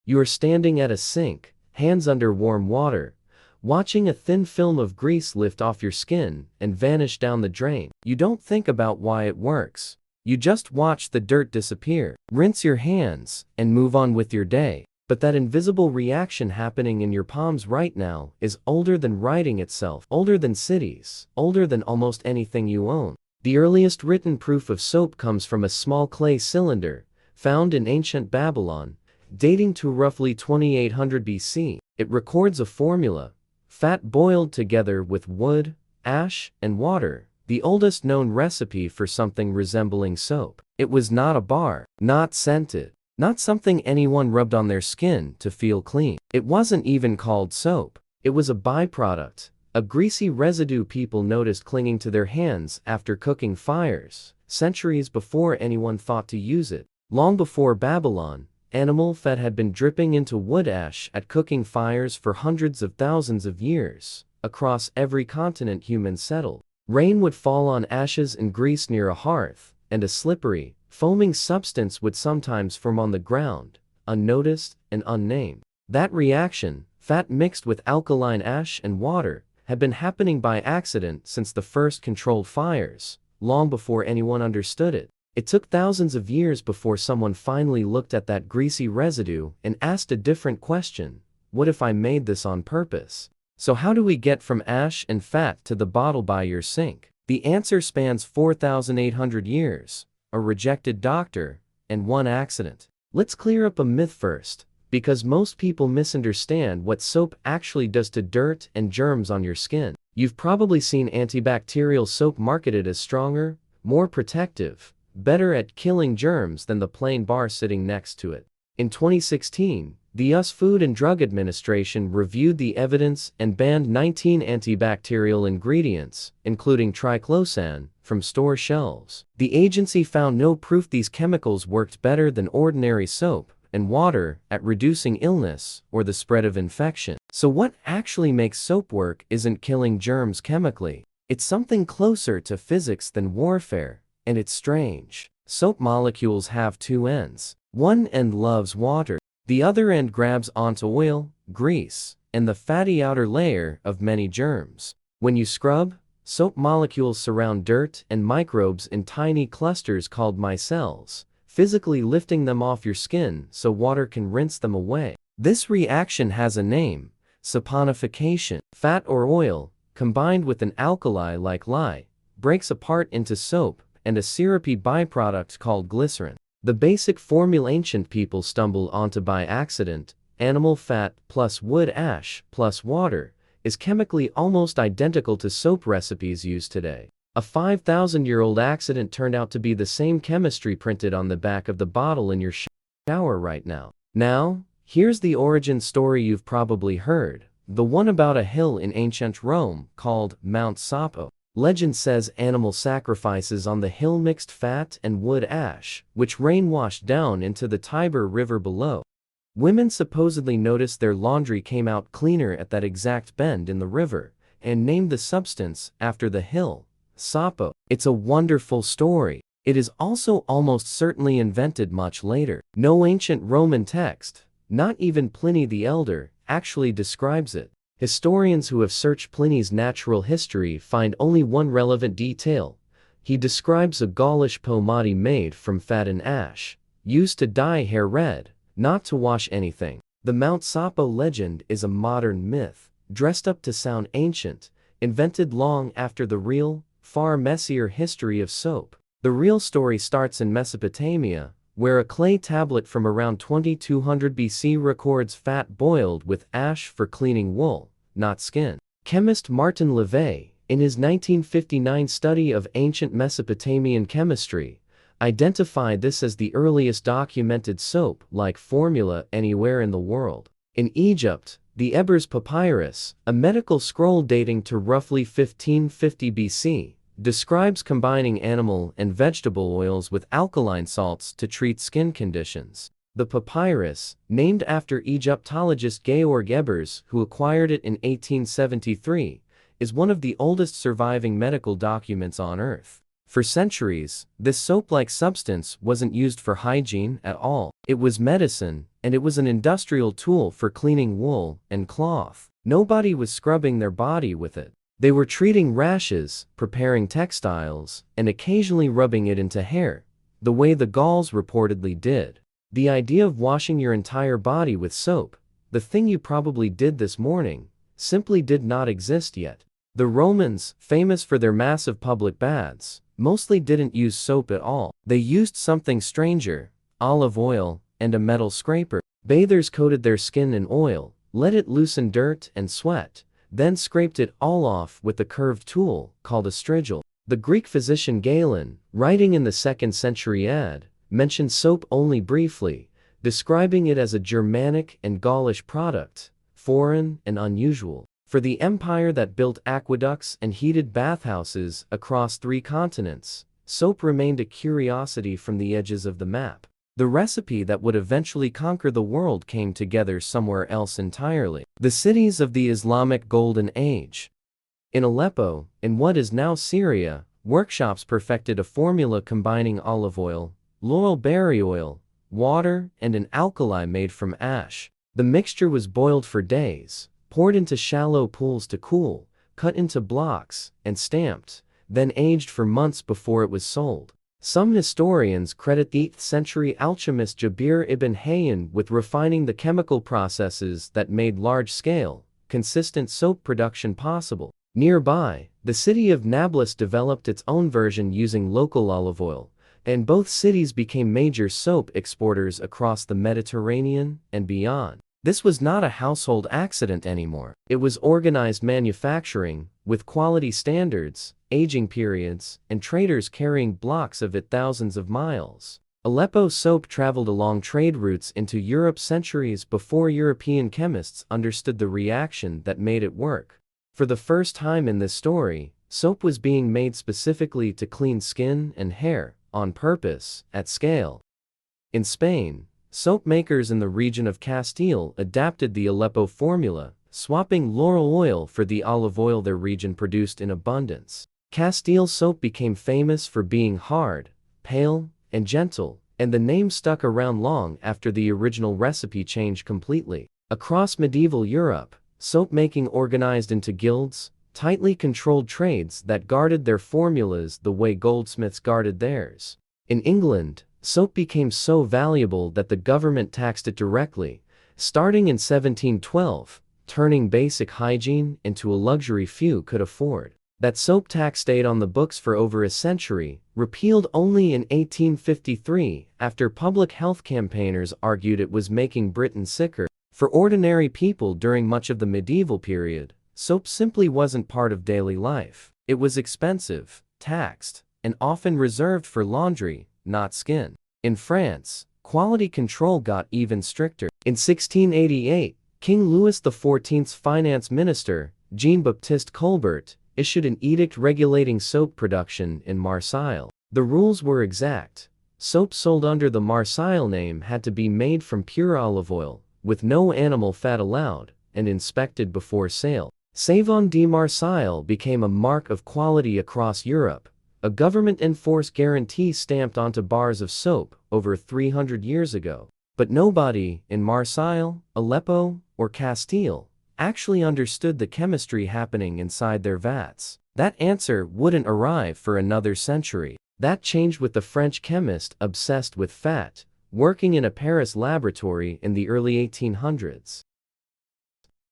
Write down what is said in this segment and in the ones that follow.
You are standing at a sink, hands under warm water, watching a thin film of grease lift off your skin and vanish down the drain. You don't think about why it works. You just watch the dirt disappear, rinse your hands, and move on with your day. But that invisible reaction happening in your palms right now is older than writing itself, older than cities, older than almost anything you own. The earliest written proof of soap comes from a small clay cylinder found in ancient Babylon, dating to roughly 2800 BC. It records a formula: fat boiled together with wood, ash, and water, the oldest known recipe for something resembling soap. It was not a bar, not scented, not something anyone rubbed on their skin to feel clean. It wasn't even called soap. It was a byproduct, a greasy residue people noticed clinging to their hands after cooking fires, centuries before anyone thought to use it. Long before Babylon, animal fat had been dripping into wood ash at cooking fires for hundreds of thousands of years, across every continent humans settled. Rain would fall on ashes and grease near a hearth, and a slippery, foaming substance would sometimes form on the ground, unnoticed and unnamed. That reaction, fat mixed with alkaline ash and water, had been happening by accident since the first controlled fires, long before anyone understood it. It took thousands of years before someone finally looked at that greasy residue and asked a different question: what if I made this on purpose? So how do we get from ash and fat to the bottle by your sink? The answer spans 4,800 years, a rejected doctor, and one accident. Let's clear up a myth first, because most people misunderstand what soap actually does to dirt and germs on your skin. You've probably seen antibacterial soap marketed as stronger, more protective, better at killing germs than the plain bar sitting next to it. In 2016, the U.S. Food and Drug Administration reviewed the evidence and banned 19 antibacterial ingredients, including triclosan, from store shelves. The agency found no proof these chemicals worked better than ordinary soap and water at reducing illness or the spread of infection. So what actually makes soap work isn't killing germs chemically. It's something closer to physics than warfare. And it's strange. Soap molecules have two ends. One end loves water. The other end grabs onto oil, grease, and the fatty outer layer of many germs. When you scrub, soap molecules surround dirt and microbes in tiny clusters called micelles, physically lifting them off your skin so water can rinse them away. This reaction has a name: saponification. Fat or oil, combined with an alkali like lye, breaks apart into soap and a syrupy byproduct called glycerin. The basic formula ancient people stumbled onto by accident, animal fat plus wood ash plus water, is chemically almost identical to soap recipes used today. A 5,000-year-old accident turned out to be the same chemistry printed on the back of the bottle in your shower right now. Now, here's the origin story you've probably heard, the one about a hill in ancient Rome called Mount Sapo. Legend says animal sacrifices on the hill mixed fat and wood ash, which rain washed down into the Tiber River below. Women supposedly noticed their laundry came out cleaner at that exact bend in the river, and named the substance after the hill, Sapo. It's a wonderful story. It is also almost certainly invented much later. No ancient Roman text, not even Pliny the Elder, actually describes it. Historians who have searched Pliny's natural history find only one relevant detail. He describes a Gaulish pomade made from fat and ash, used to dye hair red, not to wash anything. The Mount Sapo legend is a modern myth, dressed up to sound ancient, invented long after the real, far messier history of soap. The real story starts in Mesopotamia, where a clay tablet from around 2200 BC records fat boiled with ash for cleaning wool, not skin. Chemist Martin Levay, in his 1959 study of ancient Mesopotamian chemistry, identified this as the earliest documented soap-like formula anywhere in the world. In Egypt, the Ebers Papyrus, a medical scroll dating to roughly 1550 BC, describes combining animal and vegetable oils with alkaline salts to treat skin conditions. The papyrus, named after Egyptologist Georg Ebers, who acquired it in 1873, is one of the oldest surviving medical documents on Earth. For centuries, this soap-like substance wasn't used for hygiene at all. It was medicine, and it was an industrial tool for cleaning wool and cloth. Nobody was scrubbing their body with it. They were treating rashes, preparing textiles, and occasionally rubbing it into hair, the way the Gauls reportedly did. The idea of washing your entire body with soap, the thing you probably did this morning, simply did not exist yet. The Romans, famous for their massive public baths, mostly didn't use soap at all. They used something stranger, olive oil, and a metal scraper. Bathers coated their skin in oil, let it loosen dirt and sweat, then scraped it all off with a curved tool called a strigil. The Greek physician Galen, writing in the 2nd century AD, mentioned soap only briefly, describing it as a Germanic and Gaulish product, foreign and unusual. For the empire that built aqueducts and heated bathhouses across 3 continents, soap remained a curiosity from the edges of the map. The recipe that would eventually conquer the world came together somewhere else entirely. The cities of the Islamic Golden Age. In Aleppo, in what is now Syria, workshops perfected a formula combining olive oil, laurel berry oil, water, and an alkali made from ash. The mixture was boiled for days, poured into shallow pools to cool, cut into blocks, and stamped, then aged for months before it was sold. Some historians credit the 8th century alchemist Jabir ibn Hayyan with refining the chemical processes that made large-scale, consistent soap production possible. Nearby, the city of Nablus developed its own version using local olive oil, and both cities became major soap exporters across the Mediterranean and beyond. This was not a household accident anymore. It was organized manufacturing, with quality standards, aging periods, and traders carrying blocks of it thousands of miles. Aleppo soap traveled along trade routes into Europe centuries before European chemists understood the reaction that made it work. For the first time in this story, soap was being made specifically to clean skin and hair, on purpose, at scale. In Spain, soap makers in the region of Castile adapted the Aleppo formula, swapping laurel oil for the olive oil their region produced in abundance. Castile soap became famous for being hard, pale, and gentle, and the name stuck around long after the original recipe changed completely. Across medieval Europe, soap making organized into guilds, tightly controlled trades that guarded their formulas the way goldsmiths guarded theirs. In England, soap became so valuable that the government taxed it directly, starting in 1712, turning basic hygiene into a luxury few could afford. That soap tax stayed on the books for over a century, repealed only in 1853 after public health campaigners argued it was making Britain sicker. For ordinary people during much of the medieval period, soap simply wasn't part of daily life. It was expensive, taxed, and often reserved for laundry, not skin. In France, quality control got even stricter. In 1688, King Louis XIV's finance minister, Jean-Baptiste Colbert, issued an edict regulating soap production in Marseille. The rules were exact. Soap sold under the Marseille name had to be made from pure olive oil, with no animal fat allowed, and inspected before sale. Savon de Marseille became a mark of quality across Europe, a government-enforced guarantee stamped onto bars of soap over 300 years ago. But nobody, in Marseille, Aleppo, or Castile, actually understood the chemistry happening inside their vats. That answer wouldn't arrive for another century. That changed with the French chemist obsessed with fat, working in a Paris laboratory in the early 1800s.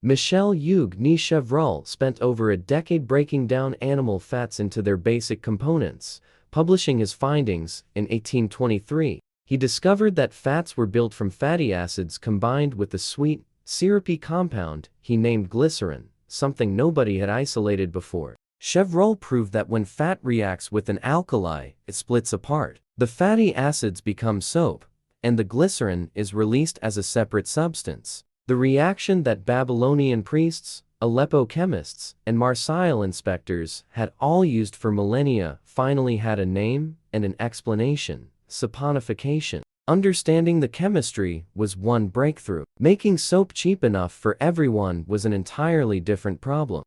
Michel Hugues Chevreul spent over a decade breaking down animal fats into their basic components, publishing his findings in 1823. He discovered that fats were built from fatty acids combined with a sweet, syrupy compound he named glycerin, something nobody had isolated before. Chevreul proved that when fat reacts with an alkali, it splits apart. The fatty acids become soap, and the glycerin is released as a separate substance. The reaction that Babylonian priests, Aleppo chemists, and Marseille inspectors had all used for millennia finally had a name and an explanation: saponification. Understanding the chemistry was one breakthrough. Making soap cheap enough for everyone was an entirely different problem.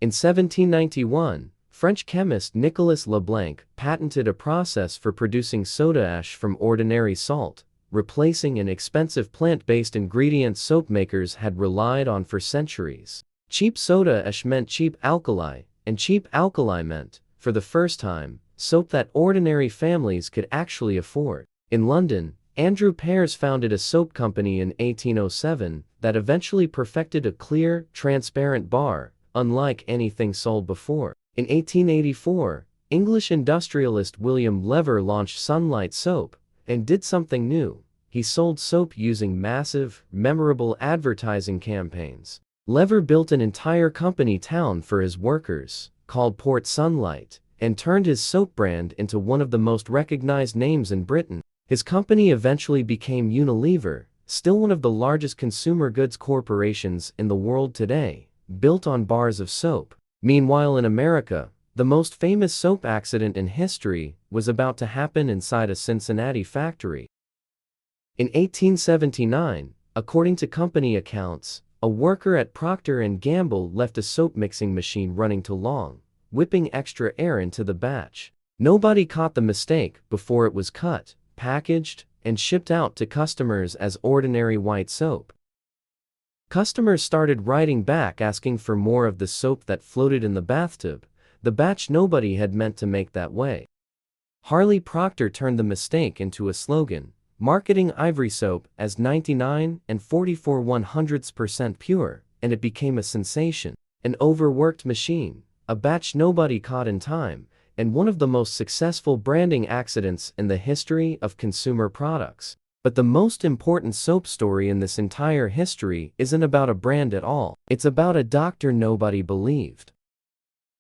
In 1791, French chemist Nicolas Leblanc patented a process for producing soda ash from ordinary salt, replacing an expensive plant-based ingredient soap makers had relied on for centuries. Cheap soda ash meant cheap alkali, and cheap alkali meant, for the first time, soap that ordinary families could actually afford. In London, Andrew Pears founded a soap company in 1807 that eventually perfected a clear, transparent bar, unlike anything sold before. In 1884, English industrialist William Lever launched Sunlight Soap, and did something new. He sold soap using massive, memorable advertising campaigns. Lever built an entire company town for his workers, called Port Sunlight, and turned his soap brand into one of the most recognized names in Britain. His company eventually became Unilever, still one of the largest consumer goods corporations in the world today, built on bars of soap. Meanwhile in America, the most famous soap accident in history was about to happen inside a Cincinnati factory. In 1879, according to company accounts, a worker at Procter & Gamble left a soap mixing machine running too long, whipping extra air into the batch. Nobody caught the mistake before it was cut, packaged, and shipped out to customers as ordinary white soap. Customers started writing back asking for more of the soap that floated in the bathtub, the batch nobody had meant to make that way. Harley Procter turned the mistake into a slogan, marketing Ivory soap as 99 and 44 100% pure, and it became a sensation. An overworked machine, a batch nobody caught in time, and one of the most successful branding accidents in the history of consumer products. But the most important soap story in this entire history isn't about a brand at all. It's about a doctor nobody believed.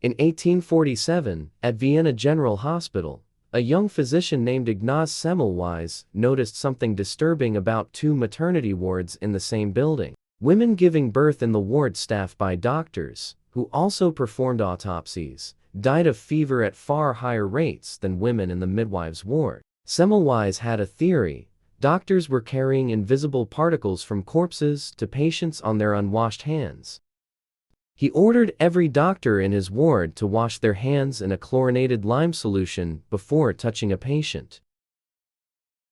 In 1847, at Vienna General Hospital, a young physician named Ignaz Semmelweis noticed something disturbing about two maternity wards in the same building. Women giving birth in the ward staffed by doctors, who also performed autopsies, died of fever at far higher rates than women in the midwives' ward. Semmelweis had a theory. Doctors were carrying invisible particles from corpses to patients on their unwashed hands. He ordered every doctor in his ward to wash their hands in a chlorinated lime solution before touching a patient.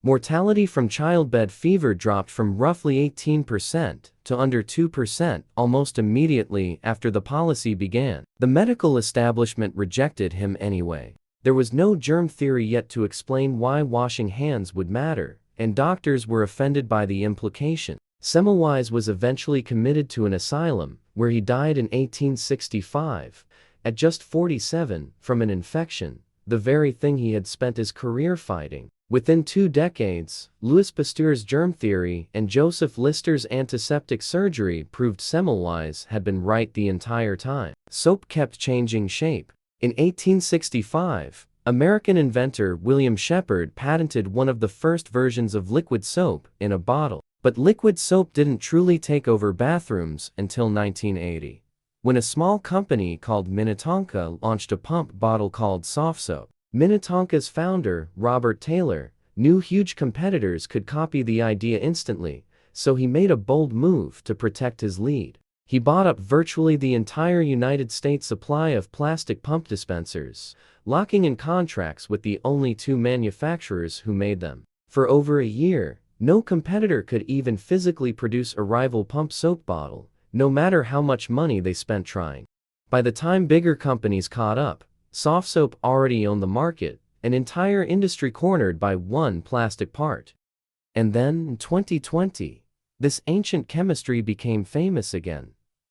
Mortality from childbed fever dropped from roughly 18% to under 2% almost immediately after the policy began. The medical establishment rejected him anyway. There was no germ theory yet to explain why washing hands would matter, and doctors were offended by the implication. Semmelweis was eventually committed to an asylum, where he died in 1865, at just 47, from an infection, the very thing he had spent his career fighting. Within 2 decades, Louis Pasteur's germ theory and Joseph Lister's antiseptic surgery proved Semmelweis had been right the entire time. Soap kept changing shape. In 1865, American inventor William Shepard patented one of the first versions of liquid soap in a bottle. But liquid soap didn't truly take over bathrooms until 1980, when a small company called Minnetonka launched a pump bottle called Soft Soap. Minnetonka's founder, Robert Taylor, knew huge competitors could copy the idea instantly, so he made a bold move to protect his lead. He bought up virtually the entire United States supply of plastic pump dispensers, locking in contracts with the only 2 manufacturers who made them. For over a year, no competitor could even physically produce a rival pump soap bottle, no matter how much money they spent trying. By the time bigger companies caught up, soft soap already owned the market, an entire industry cornered by one plastic part. And then, in 2020, this ancient chemistry became famous again,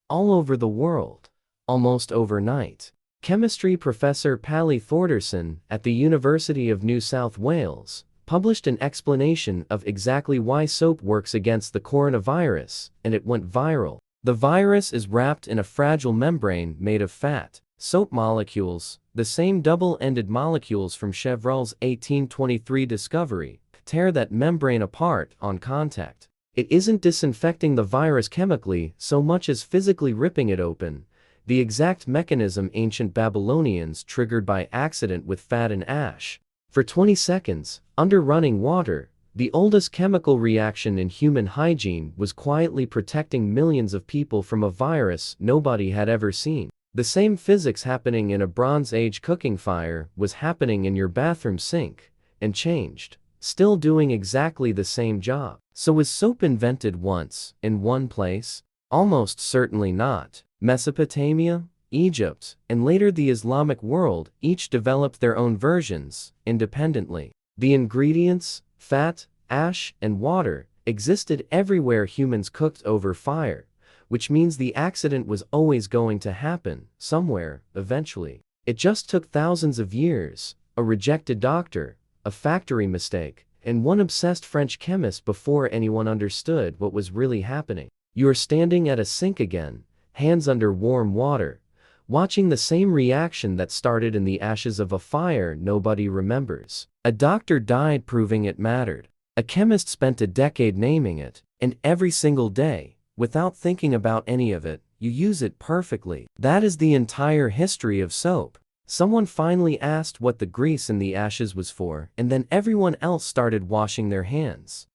all over the world, almost overnight. Chemistry professor Pally Thordarson at the University of New South Wales published an explanation of exactly why soap works against the coronavirus, and it went viral. The virus is wrapped in a fragile membrane made of fat. Soap molecules, the same double-ended molecules from Chevreul's 1823 discovery, tear that membrane apart on contact. It isn't disinfecting the virus chemically so much as physically ripping it open, the exact mechanism ancient Babylonians triggered by accident with fat and ash. For 20 seconds, under running water, the oldest chemical reaction in human hygiene was quietly protecting millions of people from a virus nobody had ever seen. The same physics happening in a Bronze Age cooking fire was happening in your bathroom sink, and changed still doing exactly the same job. So was soap invented once, in one place? Almost certainly not. Mesopotamia, Egypt, and later the Islamic world each developed their own versions, independently. The ingredients, fat, ash, and water, existed everywhere humans cooked over fire, which means the accident was always going to happen, somewhere, eventually. It just took thousands of years, a rejected doctor, a factory mistake, and one obsessed French chemist before anyone understood what was really happening. You are standing at a sink again, hands under warm water, watching the same reaction that started in the ashes of a fire nobody remembers. A doctor died proving it mattered. A chemist spent a decade naming it, and every single day, without thinking about any of it, you use it perfectly. That is the entire history of soap. Someone finally asked what the grease in the ashes was for, and then everyone else started washing their hands.